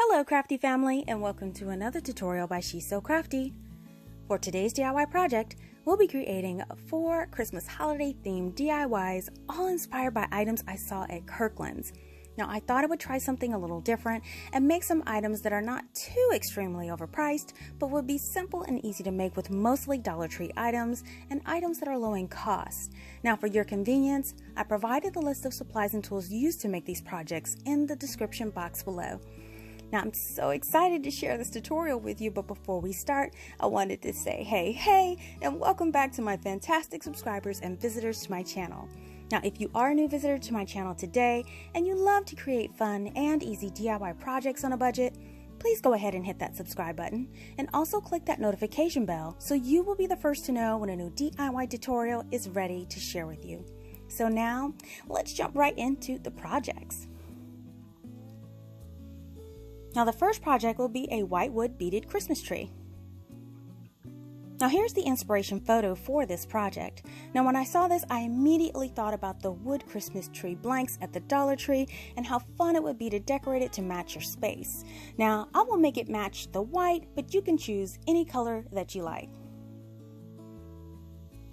Hello CraftDee Family, and welcome to another tutorial by She's So Crafty. For today's DIY project, we'll be creating 4 Christmas holiday themed DIYs, all inspired by items I saw at Kirkland's. Now I thought I would try something a little different and make some items that are not too extremely overpriced, but would be simple and easy to make with mostly Dollar Tree items and items that are low in cost. Now for your convenience, I provided the list of supplies and tools used to make these projects in the description box below. Now I'm so excited to share this tutorial with you, but before we start, I wanted to say hey, and welcome back to my fantastic subscribers and visitors to my channel. Now if you are a new visitor to my channel today and you love to create fun and easy DIY projects on a budget, please go ahead and hit that subscribe button and also click that notification bell so you will be the first to know when a new DIY tutorial is ready to share with you. So now let's jump right into the projects. Now the first project will be a whitewood beaded Christmas tree. Now here's the inspiration photo for this project. Now when I saw this, I immediately thought about the wood Christmas tree blanks at the Dollar Tree and how fun it would be to decorate it to match your space. Now I will make it match the white, but you can choose any color that you like.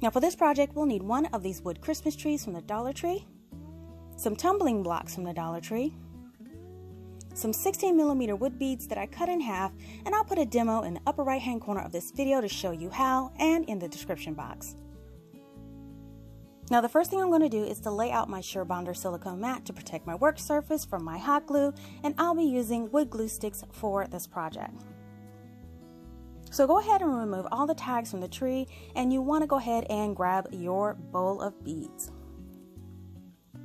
Now for this project, we'll need one of these wood Christmas trees from the Dollar Tree, some tumbling blocks from the Dollar Tree, some 16mm wood beads that I cut in half, and I'll put a demo in the upper right hand corner of this video to show you how, and in the description box. Now the first thing I'm going to do is to lay out my SureBonder silicone mat to protect my work surface from my hot glue, and I'll be using wood glue sticks for this project. So go ahead and remove all the tags from the tree, and you want to go ahead and grab your bowl of beads.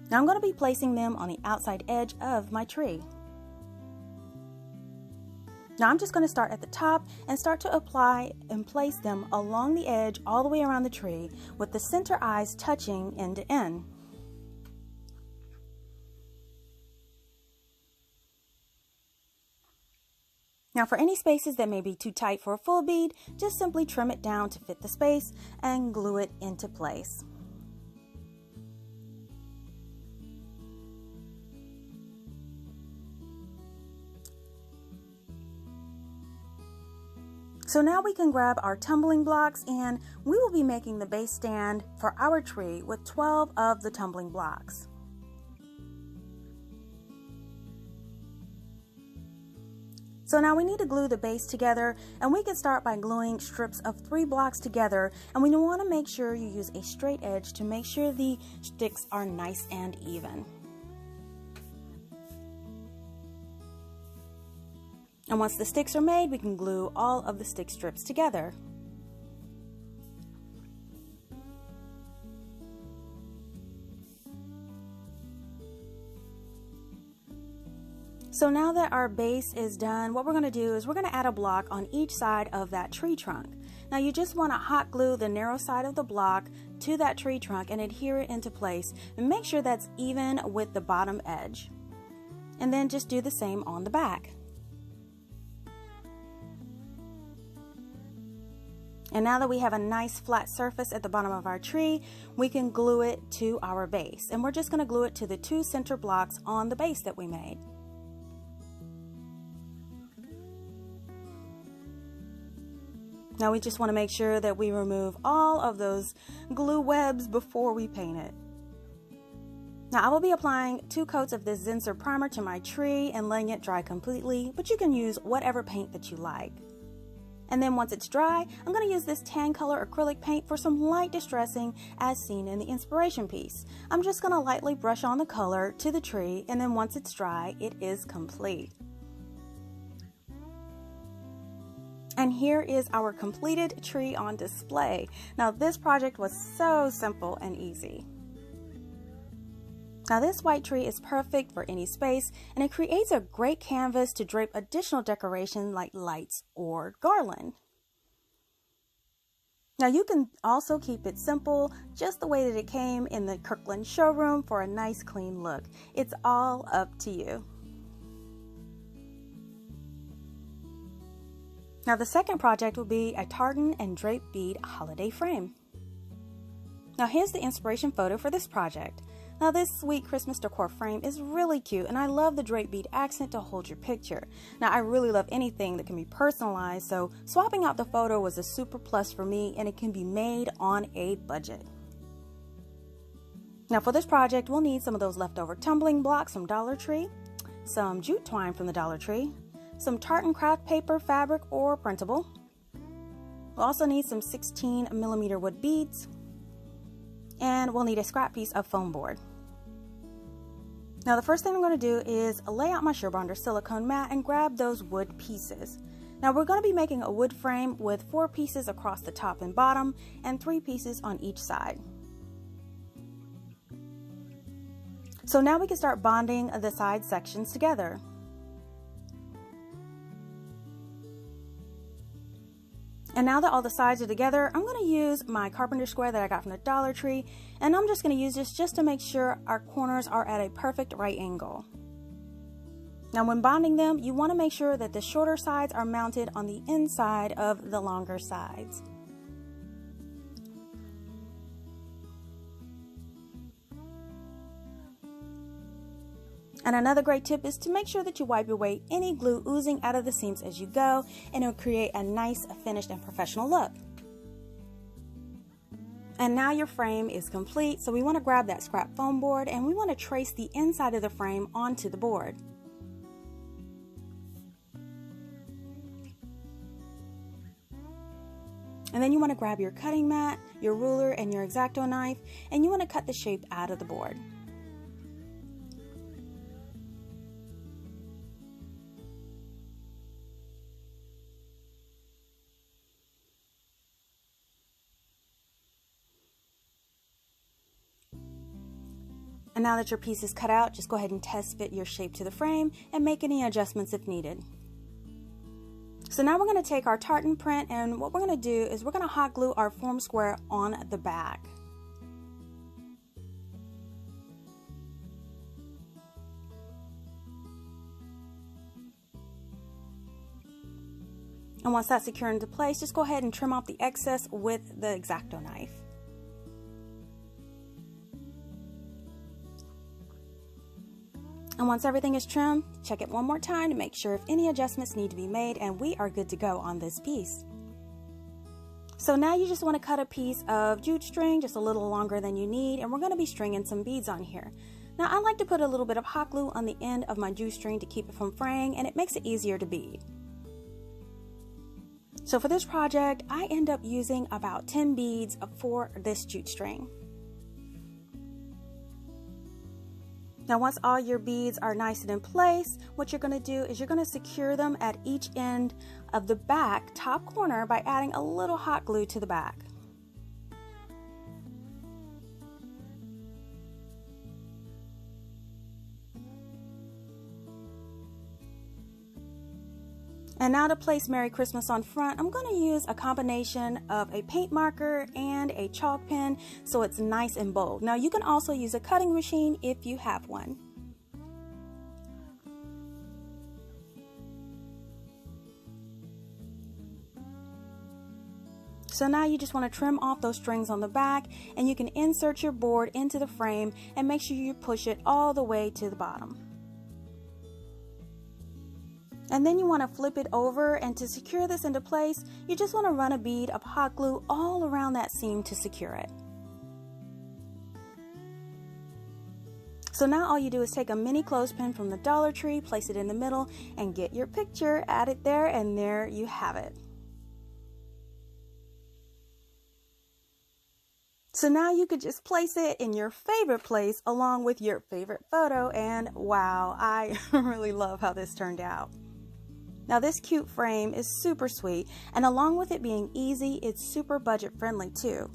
Now I'm going to be placing them on the outside edge of my tree. Now I'm just going to start at the top and start to apply and place them along the edge all the way around the tree with the center eyes touching end to end. Now for any spaces that may be too tight for a full bead, just simply trim it down to fit the space and glue it into place. So now we can grab our tumbling blocks, and we will be making the base stand for our tree with 12 of the tumbling blocks. So now we need to glue the base together, and we can start by gluing strips of 3 blocks together, and we want to make sure you use a straight edge to make sure the sticks are nice and even. And once the sticks are made, we can glue all of the stick strips together. So now that our base is done, what we're going to do is we're going to add a block on each side of that tree trunk. Now you just want to hot glue the narrow side of the block to that tree trunk and adhere it into place, and make sure that's even with the bottom edge. And then just do the same on the back. And now that we have a nice flat surface at the bottom of our tree, we can glue it to our base. And we're just going to glue it to the 2 center blocks on the base that we made. Now we just want to make sure that we remove all of those glue webs before we paint it. Now I will be applying 2 coats of this Zinsser primer to my tree and letting it dry completely, but you can use whatever paint that you like. And then once it's dry, I'm going to use this tan color acrylic paint for some light distressing as seen in the inspiration piece. I'm just going to lightly brush on the color to the tree, and then once it's dry, it is complete. And here is our completed tree on display. Now this project was so simple and easy. Now this white tree is perfect for any space, and it creates a great canvas to drape additional decoration like lights or garland. Now you can also keep it simple, just the way that it came in the Kirkland showroom for a nice clean look. It's all up to you. Now the second project will be a tartan and drape bead holiday frame. Now here's the inspiration photo for this project. Now this sweet Christmas decor frame is really cute, and I love the drape bead accent to hold your picture. Now I really love anything that can be personalized, so swapping out the photo was a super plus for me, and it can be made on a budget. Now for this project, we'll need some of those leftover tumbling blocks from Dollar Tree, some jute twine from the Dollar Tree, some tartan craft paper, fabric, or printable. We'll also need some 16mm wood beads, and we'll need a scrap piece of foam board. Now the first thing I'm going to do is lay out my Surebonder silicone mat and grab those wood pieces. Now we're going to be making a wood frame with 4 pieces across the top and bottom and 3 pieces on each side. So now we can start bonding the side sections together. And now that all the sides are together, I'm going to use my carpenter square that I got from the Dollar Tree, and I'm just going to use this just to make sure our corners are at a perfect right angle. Now when bonding them, you want to make sure that the shorter sides are mounted on the inside of the longer sides. And another great tip is to make sure that you wipe away any glue oozing out of the seams as you go, and it'll create a nice, finished, and professional look. And now your frame is complete, so we want to grab that scrap foam board and we want to trace the inside of the frame onto the board. And then you want to grab your cutting mat, your ruler, and your X-Acto knife, and you want to cut the shape out of the board. And now that your piece is cut out, just go ahead and test fit your shape to the frame and make any adjustments if needed. So now we're going to take our tartan print, and what we're going to do is we're going to hot glue our form square on the back. And once that's secured into place, just go ahead and trim off the excess with the X-Acto knife. And once everything is trimmed, check it one more time to make sure if any adjustments need to be made, and we are good to go on this piece. So now you just want to cut a piece of jute string just a little longer than you need, and we're going to be stringing some beads on here. Now I like to put a little bit of hot glue on the end of my jute string to keep it from fraying, and it makes it easier to bead. So for this project, I end up using about 10 beads for this jute string. Now once all your beads are nice and in place, what you're going to do is you're going to secure them at each end of the back top corner by adding a little hot glue to the back. And now to place Merry Christmas on front, I'm going to use a combination of a paint marker and a chalk pen so it's nice and bold. Now you can also use a cutting machine if you have one. So now you just want to trim off those strings on the back, and you can insert your board into the frame and make sure you push it all the way to the bottom. And then you want to flip it over, and to secure this into place, you just want to run a bead of hot glue all around that seam to secure it. So now all you do is take a mini clothespin from the Dollar Tree, place it in the middle, and get your picture, add it there, and there you have it. So now you could just place it in your favorite place along with your favorite photo, and wow, I really love how this turned out. Now this cute frame is super sweet, and along with it being easy, it's super budget friendly too.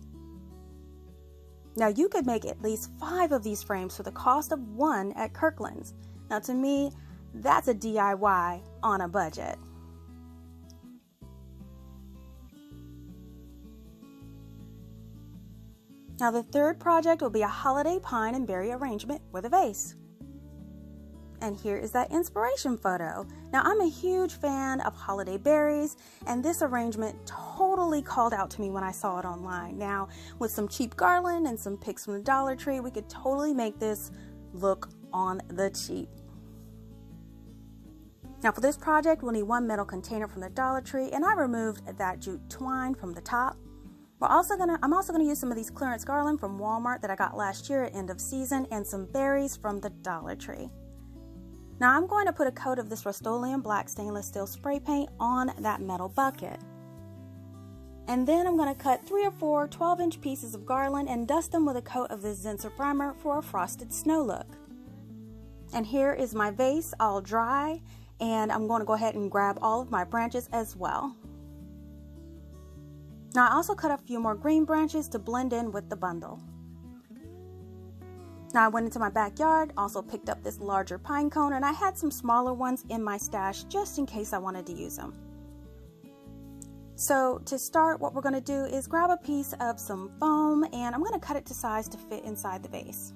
Now you could make at least 5 of these frames for the cost of 1 at Kirkland's. Now to me, that's a DIY on a budget. Now the third project will be a holiday pine and berry arrangement with a vase. And here is that inspiration photo. Now, I'm a huge fan of holiday berries, and this arrangement totally called out to me when I saw it online. Now, with some cheap garland and some picks from the Dollar Tree, we could totally make this look on the cheap. Now, for this project, we'll need one metal container from the Dollar Tree, and I removed that jute twine from the top. I'm also gonna use some of these clearance garland from Walmart that I got last year at end of season, and some berries from the Dollar Tree. Now I'm going to put a coat of this Rust-Oleum black stainless steel spray paint on that metal bucket. And then I'm going to cut 3 or 4 12-inch pieces of garland and dust them with a coat of this Zinsser primer for a frosted snow look. And here is my vase all dry, and I'm going to go ahead and grab all of my branches as well. Now I also cut a few more green branches to blend in with the bundle. Now I went into my backyard, also picked up this larger pine cone, and I had some smaller ones in my stash just in case I wanted to use them. So to start, what we're going to do is grab a piece of some foam, and I'm going to cut it to size to fit inside the vase.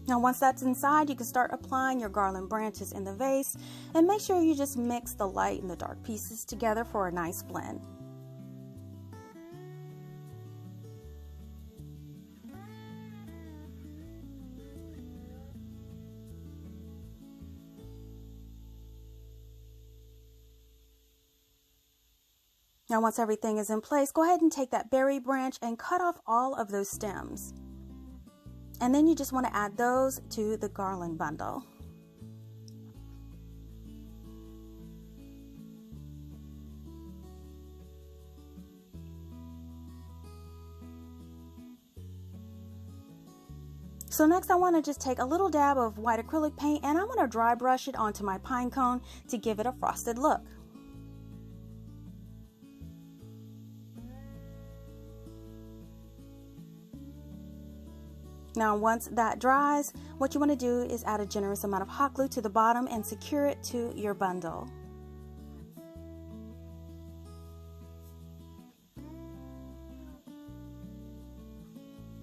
Now once that's inside, you can start applying your garland branches in the vase, and make sure you just mix the light and the dark pieces together for a nice blend. Now once everything is in place, go ahead and take that berry branch and cut off all of those stems. And then you just want to add those to the garland bundle. So next I want to just take a little dab of white acrylic paint, and I want to dry brush it onto my pine cone to give it a frosted look. Now once that dries, what you want to do is add a generous amount of hot glue to the bottom and secure it to your bundle.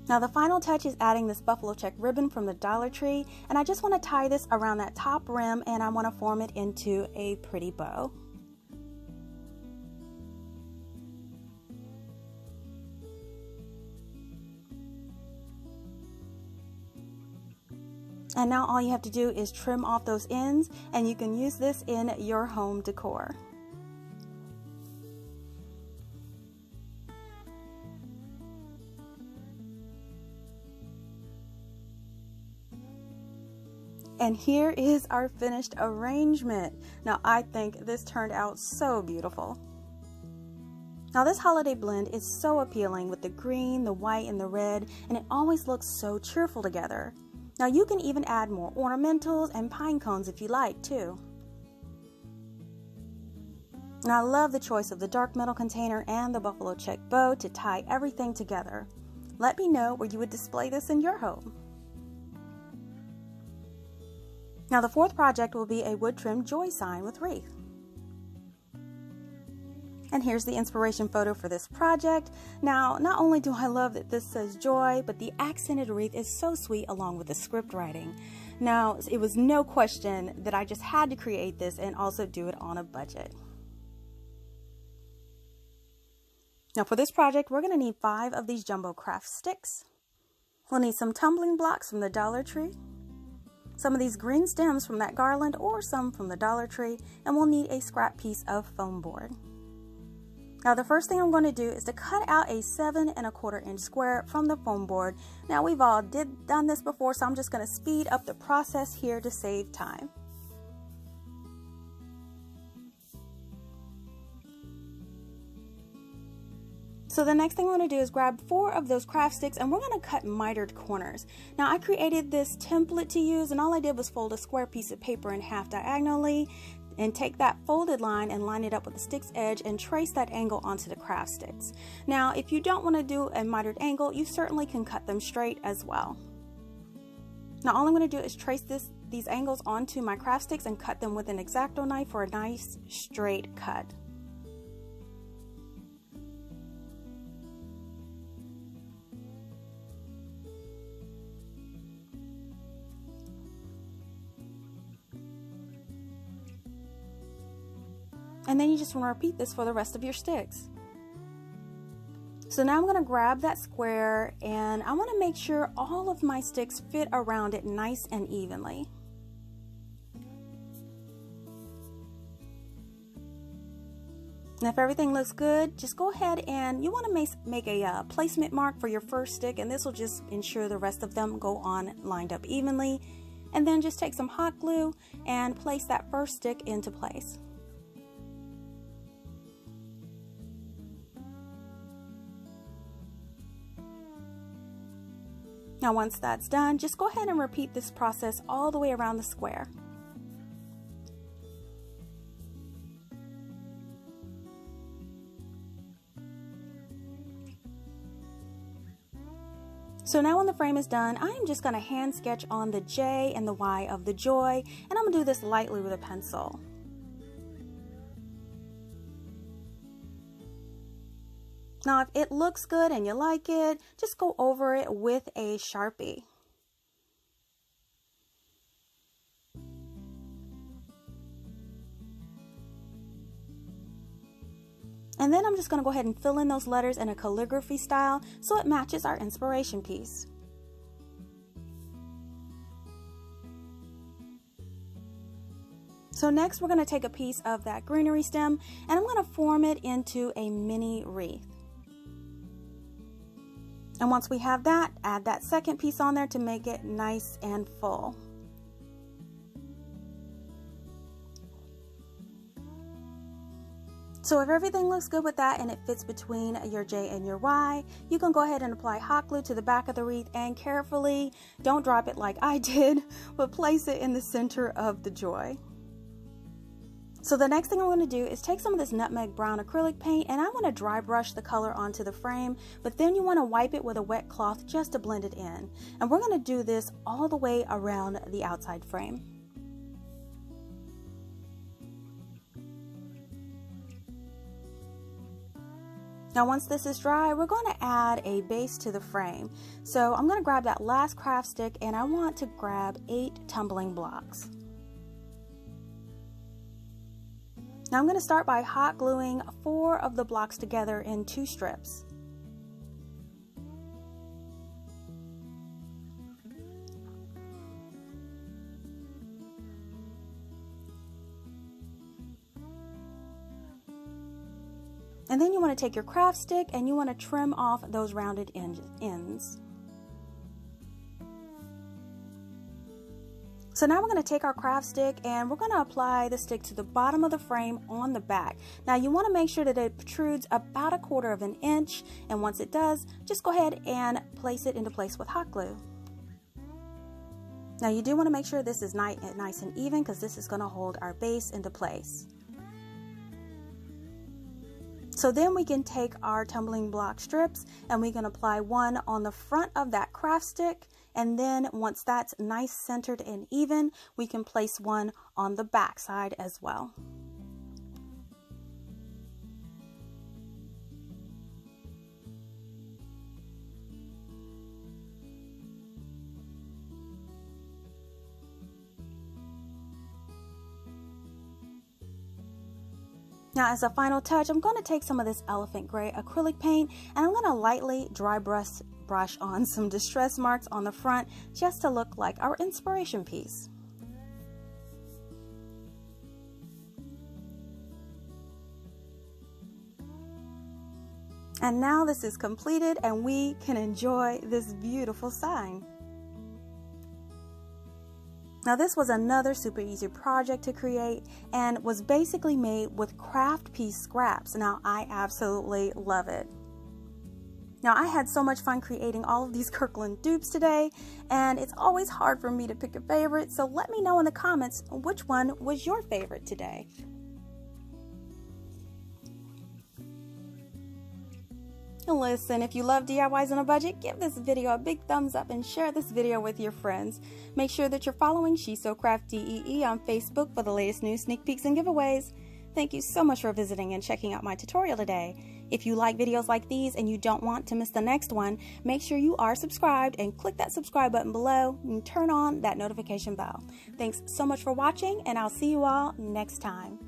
Now the final touch is adding this buffalo check ribbon from the Dollar Tree, and I just want to tie this around that top rim, and I want to form it into a pretty bow. And now all you have to do is trim off those ends, and you can use this in your home decor. And here is our finished arrangement. Now I think this turned out so beautiful. Now this holiday blend is so appealing with the green, the white, and the red, and it always looks so cheerful together. Now you can even add more ornamentals and pine cones if you like too. Now I love the choice of the dark metal container and the buffalo check bow to tie everything together. Let me know where you would display this in your home. Now the fourth project will be a wood trimmed joy sign with wreath. And here's the inspiration photo for this project. Now, not only do I love that this says joy, but the accented wreath is so sweet along with the script writing. Now, it was no question that I just had to create this and also do it on a budget. Now for this project, we're going to need 5 of these jumbo craft sticks. We'll need some tumbling blocks from the Dollar Tree, some of these green stems from that garland or some from the Dollar Tree, and we'll need a scrap piece of foam board. Now the first thing I'm going to do is to cut out a 7 1/4 inch square from the foam board. Now we've all done this before, so I'm just going to speed up the process here to save time. So the next thing I'm going to do is grab 4 of those craft sticks, and we're going to cut mitered corners. Now I created this template to use, and all I did was fold a square piece of paper in half diagonally and take that folded line and line it up with the stick's edge and trace that angle onto the craft sticks. Now if you don't want to do a mitered angle, you certainly can cut them straight as well. Now all I'm going to do is trace these angles onto my craft sticks and cut them with an X-Acto knife for a nice straight cut. And then you just want to repeat this for the rest of your sticks. So now I'm going to grab that square and I want to make sure all of my sticks fit around it nice and evenly. And if everything looks good, just go ahead and you want to make a placement mark for your first stick, and this will just ensure the rest of them go on lined up evenly. And then just take some hot glue and place that first stick into place. Now once that's done, just go ahead and repeat this process all the way around the square. So now when the frame is done, I'm just going to hand sketch on the J and the Y of the joy, and I'm going to do this lightly with a pencil. Now if it looks good and you like it, just go over it with a Sharpie. And then I'm just going to go ahead and fill in those letters in a calligraphy style so it matches our inspiration piece. So next we're going to take a piece of that greenery stem and I'm going to form it into a mini wreath. And once we have that, add that second piece on there to make it nice and full. So if everything looks good with that and it fits between your J and your Y, you can go ahead and apply hot glue to the back of the wreath and carefully, don't drop it like I did, but place it in the center of the joy. So the next thing I'm going to do is take some of this nutmeg brown acrylic paint and I want to dry brush the color onto the frame, but then you want to wipe it with a wet cloth just to blend it in. And we're going to do this all the way around the outside frame. Now once this is dry, we're going to add a base to the frame. So I'm going to grab that last craft stick and I want to grab 8 tumbling blocks. Now I'm going to start by hot gluing 4 of the blocks together in 2 strips. And then you want to take your craft stick and you want to trim off those rounded ends. So now we're going to take our craft stick and we're going to apply the stick to the bottom of the frame on the back. Now you want to make sure that it protrudes about 1/4 inch, and once it does, just go ahead and place it into place with hot glue. Now you do want to make sure this is nice and even because this is going to hold our base into place. So then we can take our tumbling block strips and we can apply one on the front of that craft stick, and then once that's nice, centered, and even, we can place one on the back side as well. Now as a final touch, I'm going to take some of this elephant gray acrylic paint and I'm going to lightly dry brush on some distress marks on the front just to look like our inspiration piece. And now this is completed and we can enjoy this beautiful sign. Now this was another super easy project to create and was basically made with craft piece scraps. Now I absolutely love it. Now I had so much fun creating all of these Kirkland dupes today, and it's always hard for me to pick a favorite, so let me know in the comments which one was your favorite today. Listen, if you love DIYs on a budget, give this video a big thumbs up and share this video with your friends. Make sure that you're following She's So CraftDee on Facebook for the latest news, sneak peeks, and giveaways. Thank you so much for visiting and checking out my tutorial today. If you like videos like these and you don't want to miss the next one, make sure you are subscribed and click that subscribe button below and turn on that notification bell. Thanks so much for watching, and I'll see you all next time.